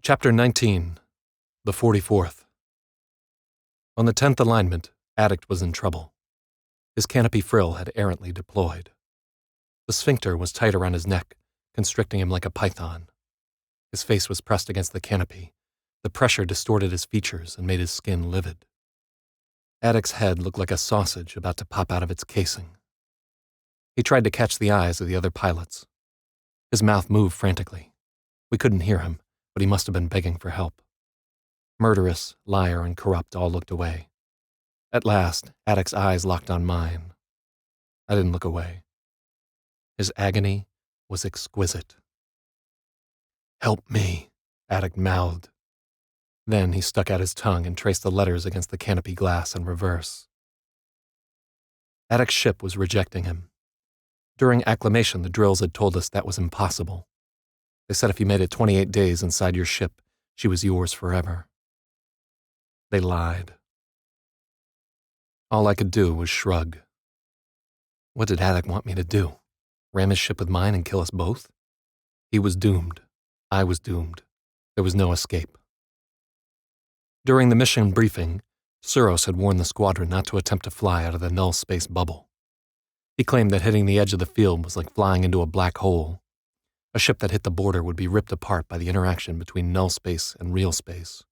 Chapter 19, the 44th. On the 10th alignment, Addict was in trouble. His canopy frill had errantly deployed. The sphincter was tight around his neck, constricting him like a python. His face was pressed against the canopy. The pressure distorted his features and made his skin livid. Addict's head looked like a sausage about to pop out of its casing. He tried to catch the eyes of the other pilots. His mouth moved frantically. We couldn't hear him, but he must have been begging for help. Murderous, liar, and corrupt all looked away. At last, Addict's eyes locked on mine. I didn't look away. His agony was exquisite. "Help me," Addict mouthed. Then he stuck out his tongue and traced the letters against the canopy glass in reverse. Addict's ship was rejecting him. During acclimation, the drills had told us that was impossible. They said if you made it 28 days inside your ship, she was yours forever. They lied. All I could do was shrug. What did Addict want me to do? Ram his ship with mine and kill us both? He was doomed. I was doomed. There was no escape. During the mission briefing, Tsuros had warned the squadron not to attempt to fly out of the null space bubble. He claimed that hitting the edge of the field was like flying into a black hole. A ship that hit the border would be ripped apart by the interaction between null space and real space.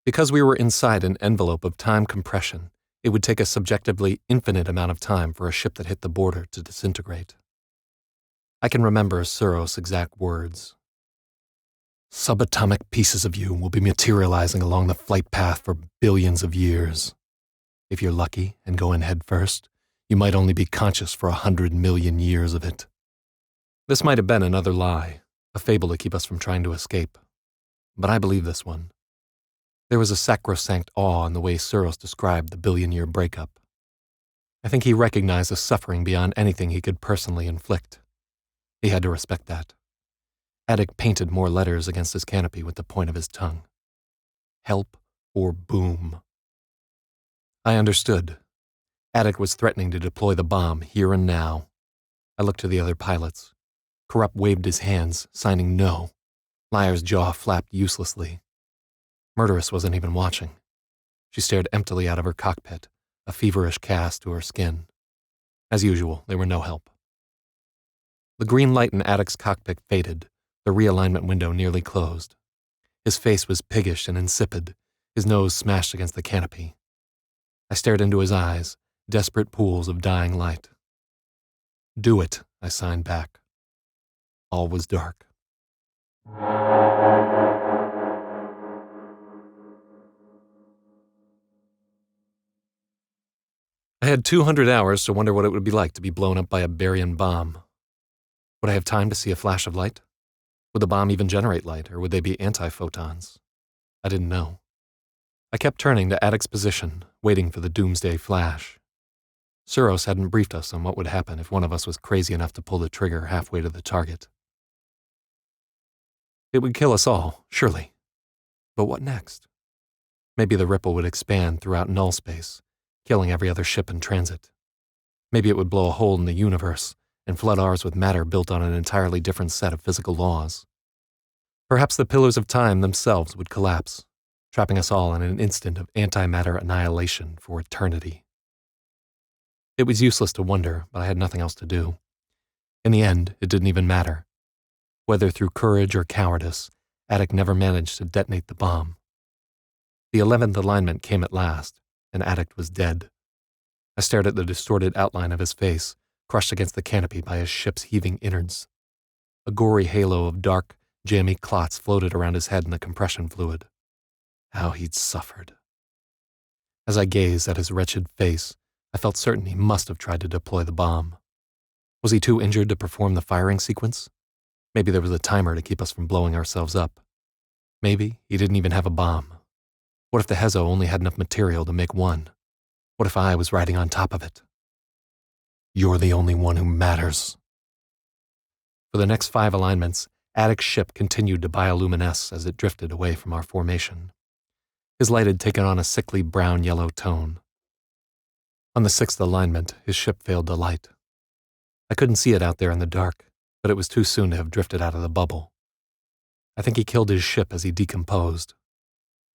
Because we were inside an envelope of time compression, it would take a subjectively infinite amount of time for a ship that hit the border to disintegrate. I can remember Tsuros' exact words. "Subatomic pieces of you will be materializing along the flight path for billions of years. If you're lucky and go in head first, you might only be conscious for 100 million years of it." This might have been another lie, a fable to keep us from trying to escape. But I believe this one. There was a sacrosanct awe in the way Tsuros described the billion-year breakup. I think he recognized a suffering beyond anything he could personally inflict. He had to respect that. Addict painted more letters against his canopy with the point of his tongue. Help or boom. I understood. Addict was threatening to deploy the bomb here and now. I looked to the other pilots. Corrupt waved his hands, signing no. Liar's jaw flapped uselessly. Murderous wasn't even watching. She stared emptily out of her cockpit, a feverish cast to her skin. As usual, there were no help. The green light in Addict's cockpit faded, the realignment window nearly closed. His face was piggish and insipid, his nose smashed against the canopy. I stared into his eyes, desperate pools of dying light. "Do it," I signed back. All was dark. I had 200 hours to wonder what it would be like to be blown up by a baryon bomb. Would I have time to see a flash of light? Would the bomb even generate light, or would they be anti-photons? I didn't know. I kept turning to Addict's position, waiting for the doomsday flash. Tsuros hadn't briefed us on what would happen if one of us was crazy enough to pull the trigger halfway to the target. It would kill us all, surely. But what next? Maybe the ripple would expand throughout null space, killing every other ship in transit. Maybe it would blow a hole in the universe and flood ours with matter built on an entirely different set of physical laws. Perhaps the pillars of time themselves would collapse, trapping us all in an instant of antimatter annihilation for eternity. It was useless to wonder, but I had nothing else to do. In the end, it didn't even matter. Whether through courage or cowardice, Addict never managed to detonate the bomb. The 11th alignment came at last, and Addict was dead. I stared at the distorted outline of his face, crushed against the canopy by his ship's heaving innards. A gory halo of dark, jammy clots floated around his head in the compression fluid. How he'd suffered. As I gazed at his wretched face, I felt certain he must have tried to deploy the bomb. Was he too injured to perform the firing sequence? Maybe there was a timer to keep us from blowing ourselves up. Maybe he didn't even have a bomb. What if the Hezo only had enough material to make one? What if I was riding on top of it? "You're the only one who matters." For the next 5 alignments, Addict's ship continued to bioluminesce as it drifted away from our formation. His light had taken on a sickly brown-yellow tone. On the 6th alignment, his ship failed to light. I couldn't see it out there in the dark, but it was too soon to have drifted out of the bubble. I think he killed his ship as he decomposed.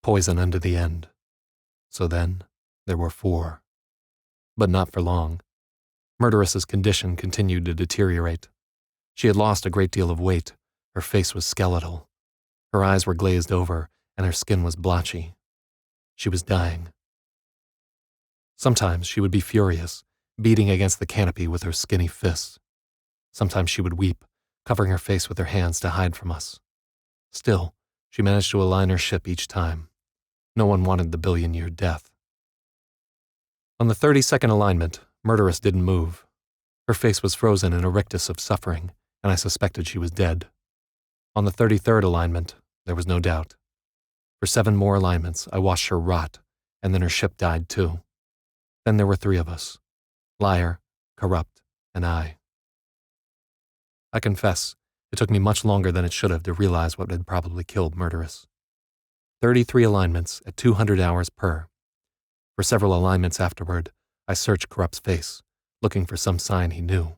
Poison under the end. So then, there were 4. But not for long. Murderous's condition continued to deteriorate. She had lost a great deal of weight. Her face was skeletal. Her eyes were glazed over, and her skin was blotchy. She was dying. Sometimes she would be furious, beating against the canopy with her skinny fists. Sometimes she would weep, covering her face with her hands to hide from us. Still, she managed to align her ship each time. No one wanted the billion-year death. On the 32nd alignment, Murderous didn't move. Her face was frozen in a rictus of suffering, and I suspected she was dead. On the 33rd alignment, there was no doubt. For 7 more alignments, I watched her rot, and then her ship died too. Then there were 3 of us: Liar, Corrupt, and I. I confess, it took me much longer than it should have to realize what had probably killed Murderous. 33 alignments at 200 hours per. For several alignments afterward, I searched Corrupt's face, looking for some sign he knew.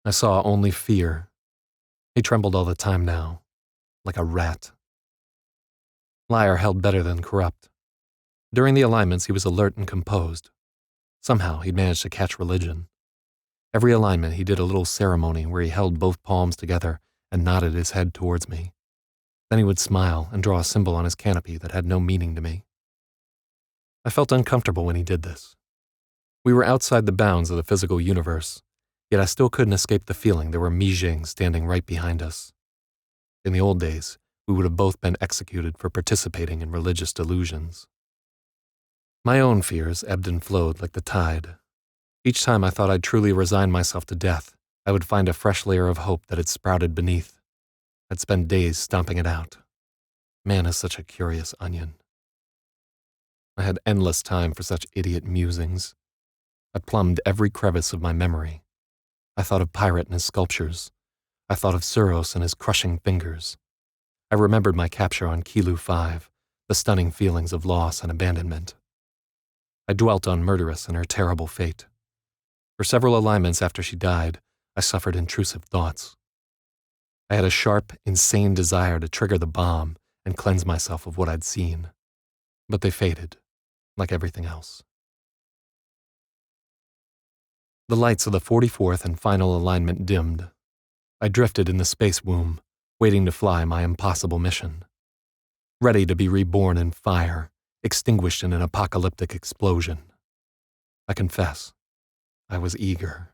I saw only fear. He trembled all the time now, like a rat. Liar held better than Corrupt. During the alignments, he was alert and composed. Somehow, he'd managed to catch religion. Every alignment, he did a little ceremony where he held both palms together and nodded his head towards me. Then he would smile and draw a symbol on his canopy that had no meaning to me. I felt uncomfortable when he did this. We were outside the bounds of the physical universe, yet I still couldn't escape the feeling there were Mijing standing right behind us. In the old days, we would have both been executed for participating in religious delusions. My own fears ebbed and flowed like the tide. Each time I thought I'd truly resign myself to death, I would find a fresh layer of hope that had sprouted beneath. I'd spend days stomping it out. Man is such a curious onion. I had endless time for such idiot musings. I plumbed every crevice of my memory. I thought of Pirate and his sculptures. I thought of Tsuros and his crushing fingers. I remembered my capture on Kilu 5, the stunning feelings of loss and abandonment. I dwelt on Murderous and her terrible fate. For several alignments after she died, I suffered intrusive thoughts. I had a sharp, insane desire to trigger the bomb and cleanse myself of what I'd seen. But they faded, like everything else. The lights of the 44th and final alignment dimmed. I drifted in the space womb, waiting to fly my impossible mission. Ready to be reborn in fire, extinguished in an apocalyptic explosion. I confess, I was eager.